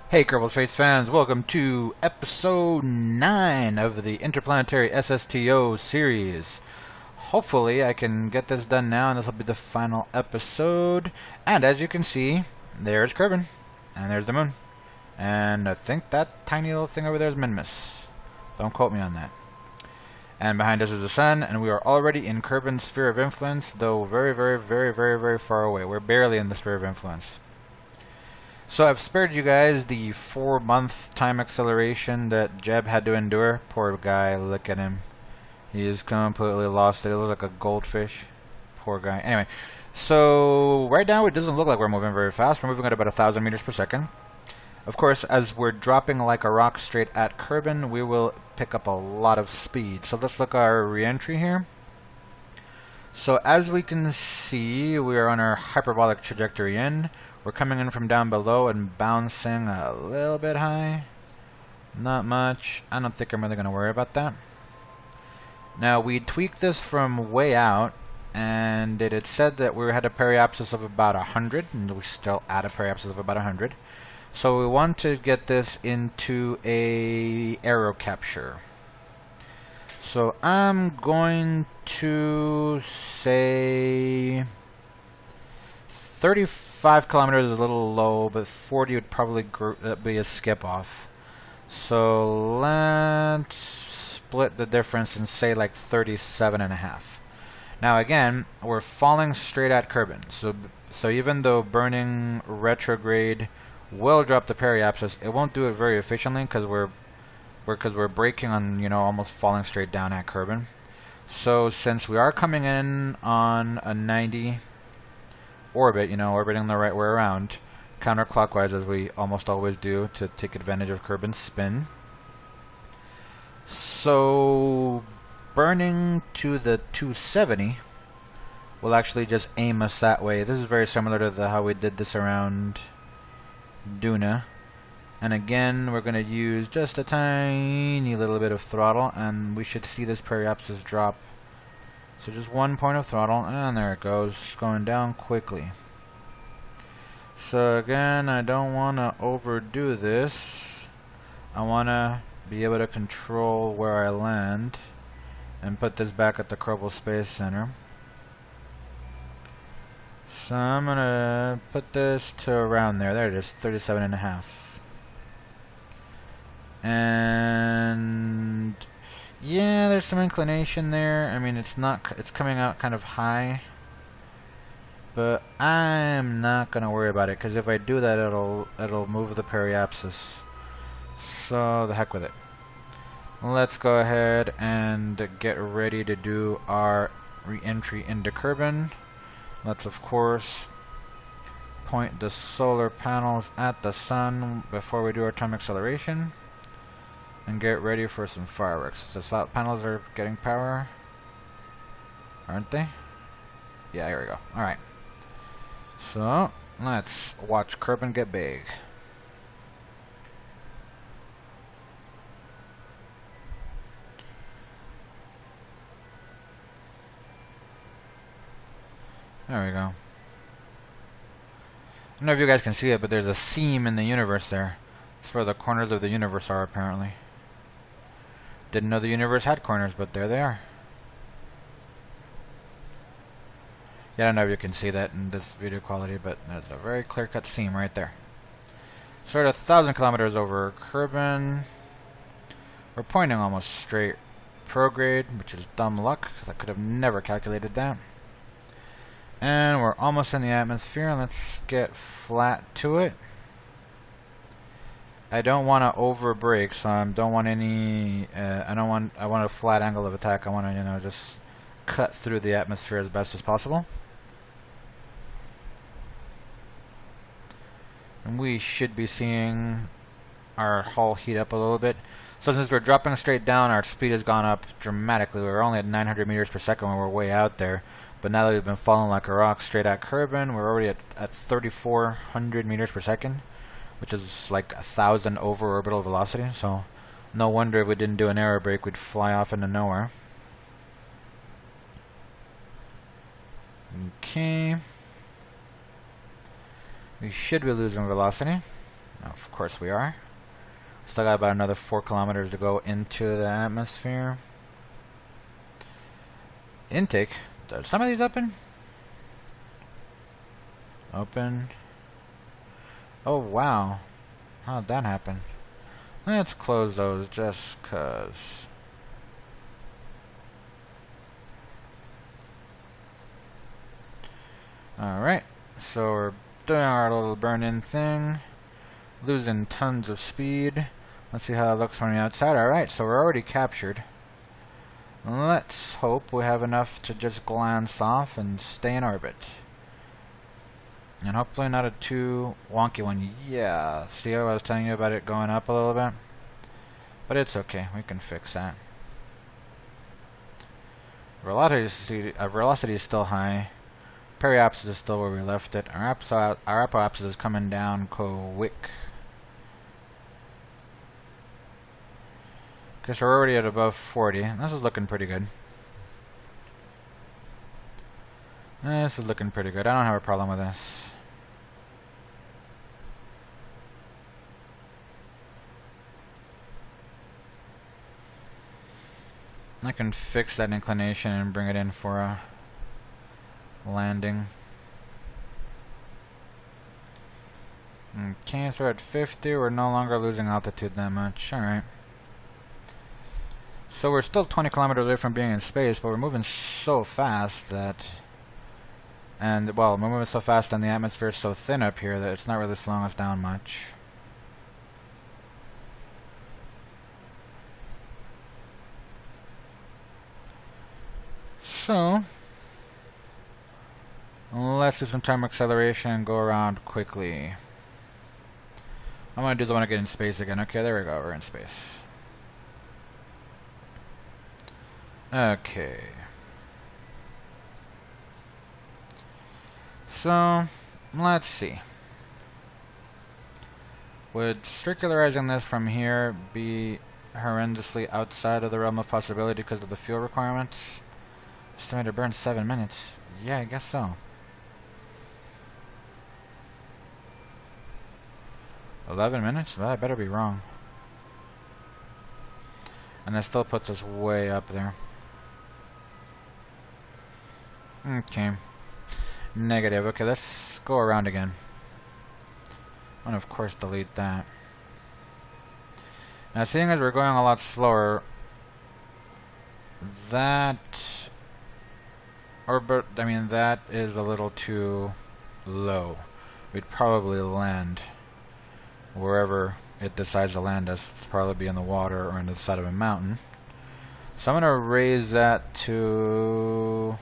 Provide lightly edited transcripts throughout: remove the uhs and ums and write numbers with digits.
Hey Kerbal Space fans, welcome to episode 9 of the Interplanetary SSTO series. Hopefully I can get this done now and this will be the final episode. And as you can see, there's Kerbin, and there's the moon. And I think that tiny little thing over there is Minmus. Don't quote me on that. And behind us is the sun, and we are already in Kerbin's sphere of influence, though very far away. We're barely in the sphere of influence. So I've spared you guys the 4-month time acceleration that Jeb had to endure. Poor guy, look at him. He is completely lost it. It looks like a goldfish. Poor guy. Anyway, so right now it doesn't look like we're moving very fast. We're moving at about 1,000 meters per second. Of course, as we're dropping like a rock straight at Kerbin, we will pick up a lot of speed. So let's look at our re-entry here. So as we can see, we are on our hyperbolic trajectory in. We're coming in from down below and bouncing a little bit high. Not much. I don't think I'm really going to worry about that. Now, we tweaked this from way out, and it had said that we had a periapsis of about 100, and we still at a periapsis of about 100. So we want to get this into a aero capture. So I'm going to say 35 kilometers is a little low, but 40 would probably be a skip off. So let's split the difference and say like 37.5. Now again, we're falling straight at Kerbin. So even though burning retrograde will drop the periapsis, it won't do it very efficiently because we're braking on, you know, almost falling straight down at Kerbin. So since we are coming in on a 90 orbit, you know, orbiting the right way around, counterclockwise as we almost always do to take advantage of Kerbin's spin. So burning to the 270 will actually just aim us that way. This is very similar to how we did this around Duna. And again, we're going to use just a tiny little bit of throttle, and we should see this periapsis drop. So just 1 point of throttle, and there it goes, going down quickly. So again, I don't want to overdo this. I want to be able to control where I land and put this back at the Kerbal Space Center. So I'm going to put this to around there. There it is, 37.5. And yeah, there's some inclination there. I mean, it's coming out kind of high, but I'm not gonna worry about it because if I do that, it'll move the periapsis. So the heck with it. Let's go ahead and get ready to do our re-entry into Kerbin. Let's of course point the solar panels at the sun before we do our time acceleration. And get ready for some fireworks. The solar panels are getting power, aren't they? Yeah, here we go. Alright. So, let's watch Kerbin get big. There we go. I don't know if you guys can see it, but there's a seam in the universe there. That's where the corners of the universe are, apparently. Didn't know the universe had corners, but there they are. Yeah, I don't know if you can see that in this video quality, but there's a very clear-cut seam right there. So we're at 1,000 kilometers over Kerbin. We're pointing almost straight prograde, which is dumb luck, because I could have never calculated that. And we're almost in the atmosphere, and let's get flat to it. I don't want to over brake, so I don't want any. I want a flat angle of attack. I want to, you know, just cut through the atmosphere as best as possible. And we should be seeing our hull heat up a little bit. So since we're dropping straight down, our speed has gone up dramatically. We were only at 900 meters per second when we were way out there. But now that we've been falling like a rock straight at Kerbin, we're already at 3,400 meters per second. Which is like 1,000 over orbital velocity, so no wonder if we didn't do an aero brake, we'd fly off into nowhere. Okay. We should be losing velocity. Of course we are. Still got about another 4 kilometers to go into the atmosphere. Intake. Are some of these open? Open. Oh wow. How did that happen? Let's close those just cause. Alright. So we're doing our little burn-in thing. Losing tons of speed. Let's see how it looks from the outside. Alright, so we're already captured. Let's hope we have enough to just glance off and stay in orbit. And hopefully not a too wonky one. Yeah, see how I was telling you about it going up a little bit? But it's okay, we can fix that. Velocity is still high. Periapsis is still where we left it. Our apoapsis is coming down quick. Guess we're already at above 40. This is looking pretty good. This is looking pretty good. I don't have a problem with this. I can fix that inclination and bring it in for a landing. Okay, so we're at 50. We're no longer losing altitude that much. Alright. So we're still 20 kilometers away from being in space, but we're moving so fast that... And, well, we're moving so fast and the atmosphere is so thin up here that it's not really slowing us down much. So... let's do some time acceleration and go around quickly. I'm gonna do the one to get in space again. Okay, there we go. We're in space. Okay. So, let's see. Would circularizing this from here be horrendously outside of the realm of possibility because of the fuel requirements? Estimated burn 7 minutes. Yeah, I guess so. 11 minutes? Well, I better be wrong. And that still puts us way up there. Okay. Negative. Okay, let's go around again. And of course delete that. Now seeing as we're going a lot slower, that orbit, I mean that is a little too low. We'd probably land wherever it decides to land us. It'll probably be in the water or on the side of a mountain. So I'm going to raise that to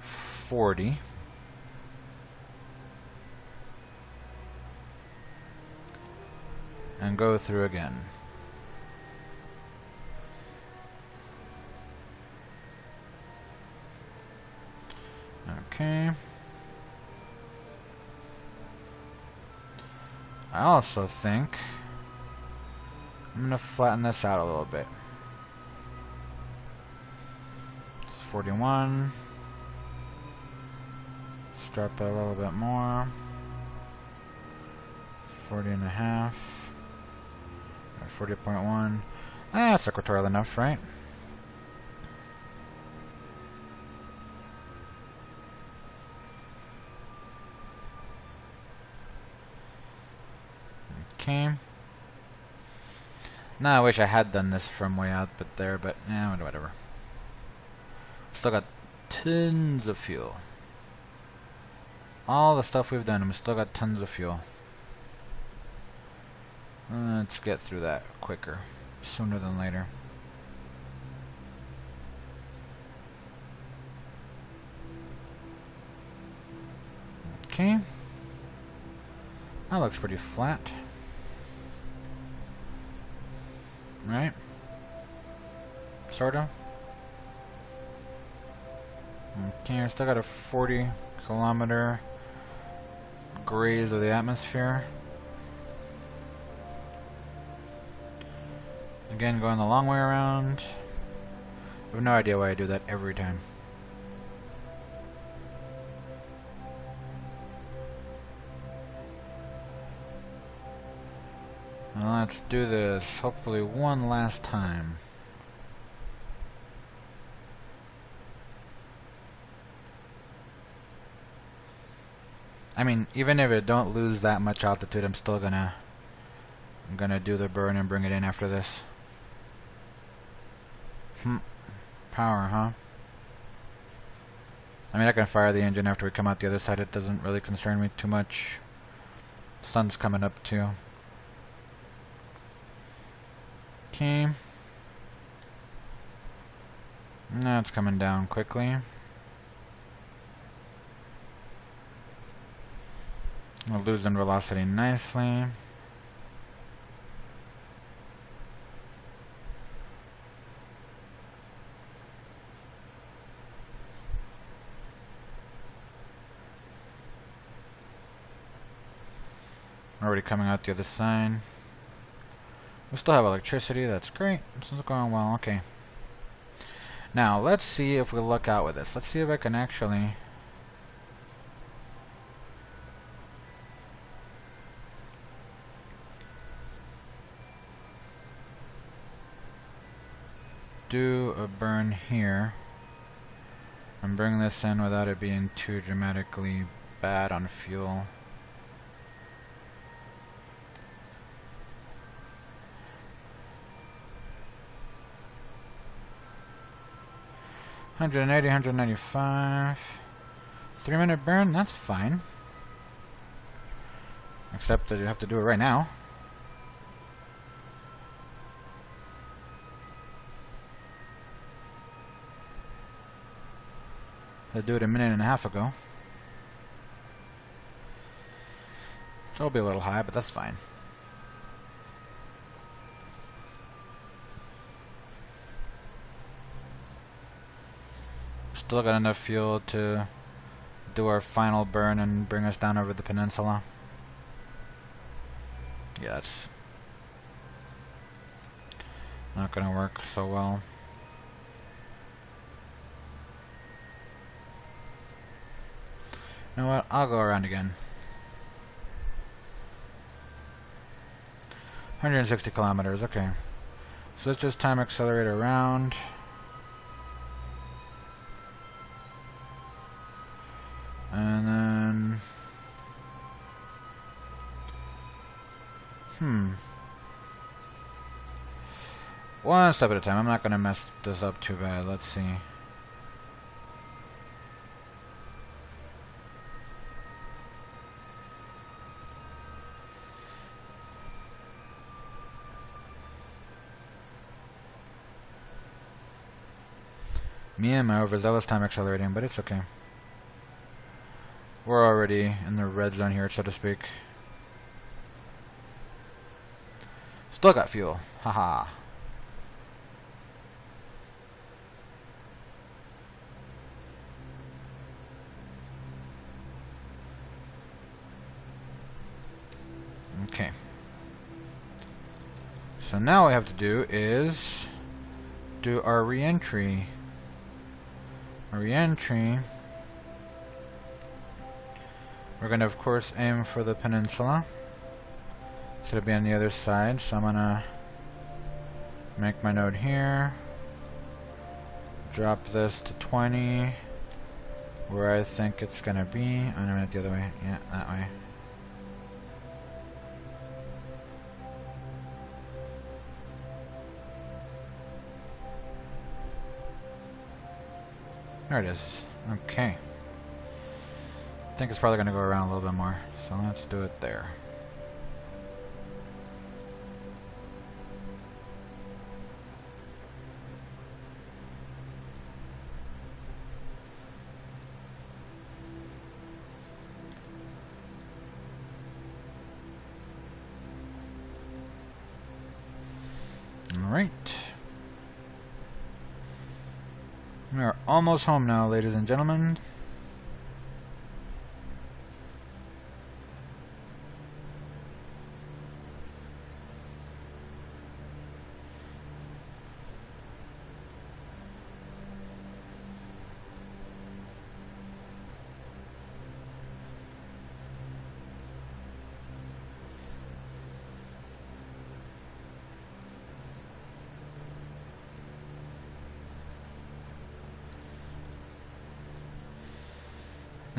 40. And go through again. Okay. I also think I'm going to flatten this out a little bit. It's 41. Let's drop it a little bit more. 40 and a half. 40.1. That's equatorial enough, right? Okay. Now I wish I had done this from way out there, but yeah, whatever. Still got tons of fuel. All the stuff we've done, and we still got tons of fuel. Let's get through that quicker, sooner than later. Okay. That looks pretty flat. Right? Sort of. Okay, we still got a 40 kilometer graze of the atmosphere. Again, going the long way around. I have no idea why I do that every time. Let's do this, hopefully one last time. I mean, even if it don't lose that much altitude, I'm still gonna do the burn and bring it in after this. Power, huh? I mean, I can fire the engine after we come out the other side. It doesn't really concern me too much. Sun's coming up too. Okay. Now it's coming down quickly. We're losing velocity nicely. Already coming out the other side. We still have electricity, that's great. This is going well, okay. Now, let's see if we luck out with this. Let's see if I can actually... do a burn here. And bring this in without it being too dramatically bad on fuel. $180, $195. 3-minute burn, that's fine. Except that you have to do it right now. I'd do it a minute and a half ago. So it'll be a little high, but that's fine. Still got enough fuel to do our final burn and bring us down over the peninsula. Yeah, that's not gonna work so well. You know what? I'll go around again. 160 kilometers, okay. So let's just time accelerate around. And then... one step at a time. I'm not going to mess this up too bad. Let's see. Me and my overzealous time accelerating, but it's okay. We're already in the red zone here, so to speak. Still got fuel. Haha. Okay. So now what we have to do is do our re-entry. Our re-entry. We're going to, of course, aim for the peninsula. So it'll be on the other side. So I'm going to make my node here. Drop this to 20. Where I think it's going to be. Oh, no, the other way. Yeah, that way. There it is. Okay. I think it's probably going to go around a little bit more. So let's do it there. Alright. We are almost home now, ladies and gentlemen.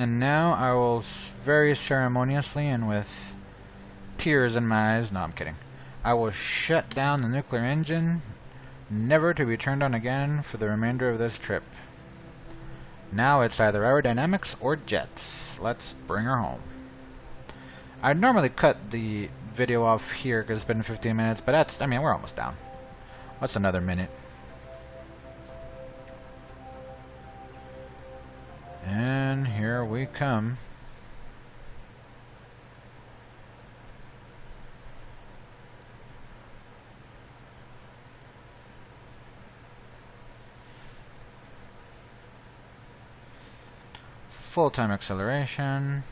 And now I will very ceremoniously and with tears in my eyes, no, I'm kidding, I will shut down the nuclear engine, never to be turned on again for the remainder of this trip. Now it's either aerodynamics or jets. Let's bring her home. I'd normally cut the video off here because it's been 15 minutes, but that's, I mean, we're almost down. What's another minute? And here we come. Full-time acceleration.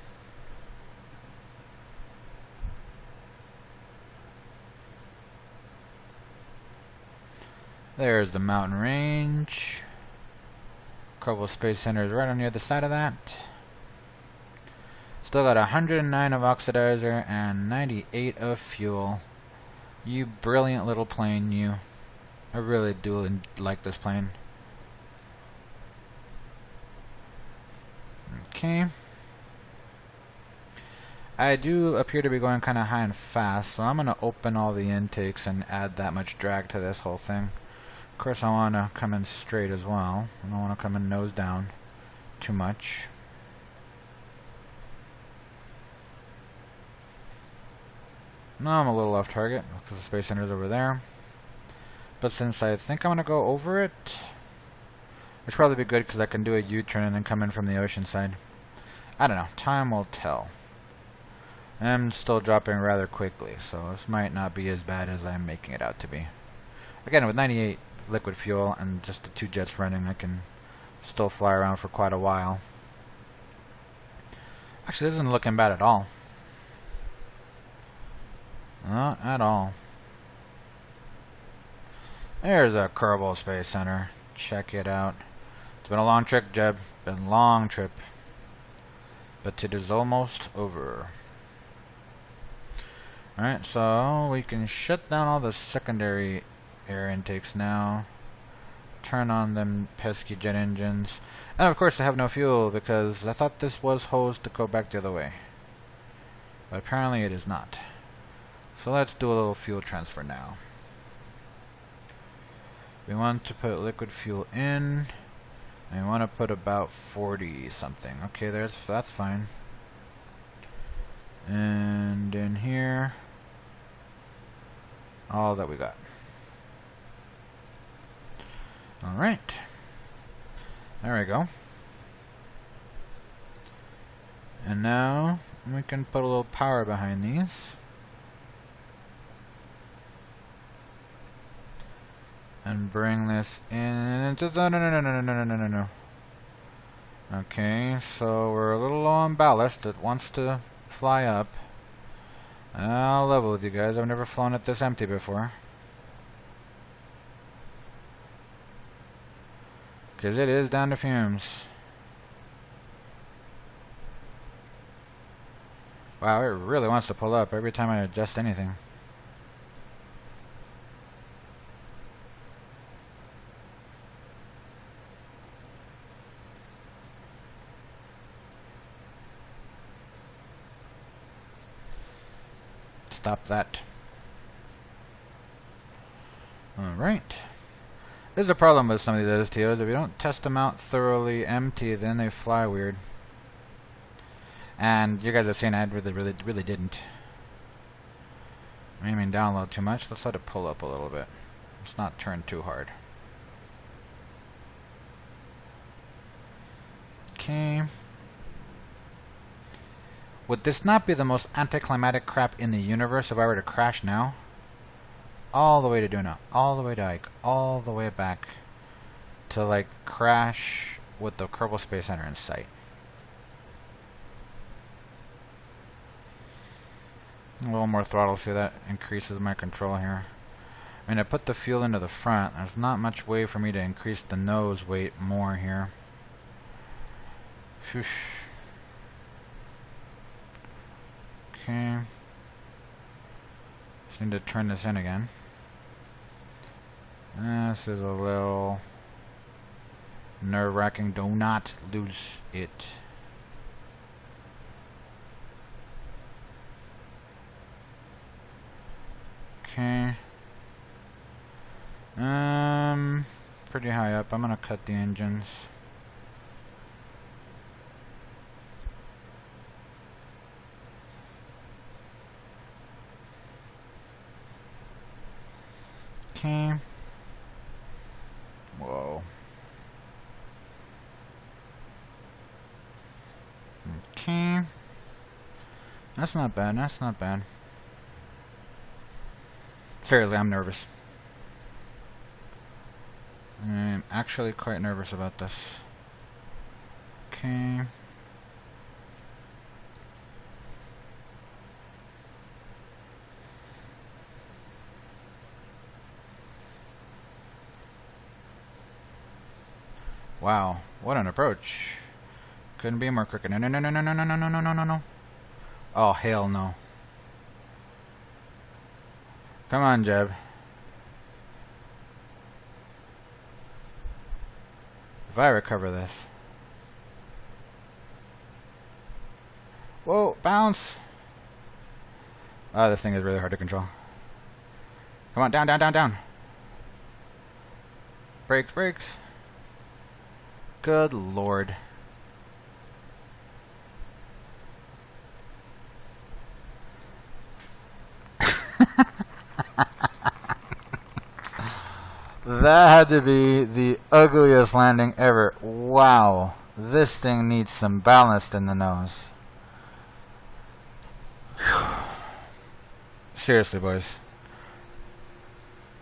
There's the mountain range. Kerbal Space Center is right on the other side of that. Still got 109 of oxidizer and 98 of fuel. You brilliant little plane, you. I really do like this plane. Okay. I do appear to be going kind of high and fast, so I'm going to open all the intakes and add that much drag to this whole thing. Of course, I want to come in straight as well. I don't want to come in nose down too much. No, I'm a little off target because the Space Center is over there. But since I think I'm going to go over it, which probably be good because I can do a U-turn and then come in from the ocean side. I don't know. Time will tell. I'm still dropping rather quickly, so this might not be as bad as I'm making it out to be. Again, with 98 liquid fuel and just the 2 jets running, I can still fly around for quite a while. Actually, this isn't looking bad at all. Not at all. There's a Kerbal Space Center. Check it out. It's been a long trip, Jeb. Been a long trip. But it is almost over. Alright, so we can shut down all the secondary air intakes now. Turn on them pesky jet engines. And of course I have no fuel because I thought this was hosed to go back the other way. But apparently it is not. So let's do a little fuel transfer now. We want to put liquid fuel in. And we want to put about 40 something. Okay, that's fine. And in here, all that we got. Alright. There we go. And now we can put a little power behind these. And bring this into the no. Okay, so we're a little low on ballast. It wants to fly up. I'll level with you guys. I've never flown it this empty before. Because it is down to fumes. Wow, it really wants to pull up every time I adjust anything. Stop that. Alright. There's a problem with some of these SSTOs. If you don't test them out thoroughly empty, then they fly weird. And you guys have seen I really didn't. I mean, download too much. Let's let it pull up a little bit. Let's not turn too hard. Okay. Would this not be the most anticlimactic crap in the universe if I were to crash now? All the way to Duna, all the way to Ike, all the way back to like crash with the Kerbal Space Center in sight. A little more throttle through that increases my control here. I mean, I put the fuel into the front. There's not much way for me to increase the nose weight more here. Whoosh. Okay. Just need to turn this in again. This is a little nerve-wracking. Do not lose it. Okay. Pretty high up. I'm gonna cut the engines. Okay. Whoa. Okay. That's not bad. That's not bad. Seriously, I'm nervous. I'm actually quite nervous about this. Okay. Wow, what an approach. Couldn't be more crooked. No, no, no, no, no, no, no, no, no, no, no, no. Oh, hell no. Come on, Jeb. If I recover this. Whoa, bounce! Oh, this thing is really hard to control. Come on, down, down, down, down. Brakes, brakes. Good lord. That had to be the ugliest landing ever. Wow. This thing needs some ballast in the nose. Seriously, boys.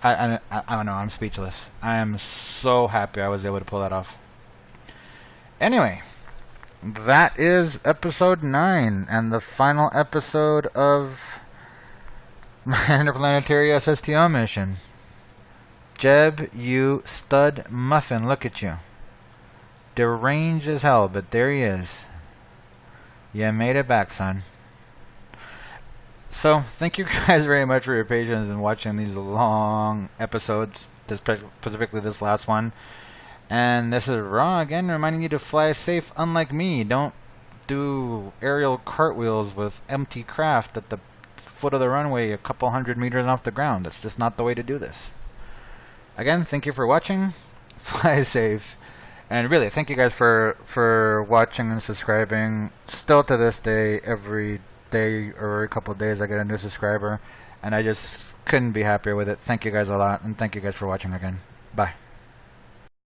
I don't know. I'm speechless. I am so happy I was able to pull that off. Anyway, that is episode 9 and the final episode of my Interplanetary SSTO mission. Jeb, you stud muffin, look at you. Deranged as hell, but there he is. You made it back, son. So, thank you guys very much for your patience in watching these long episodes, specifically this last one. And this is Raw again, reminding you to fly safe, unlike me. Don't do aerial cartwheels with empty craft at the foot of the runway a couple 100 meters off the ground. That's just not the way to do this. Again, thank you for watching. Fly safe. And really, thank you guys for watching and subscribing. Still to this day, every day or a couple of days I get a new subscriber. And I just couldn't be happier with it. Thank you guys a lot. And thank you guys for watching again. Bye.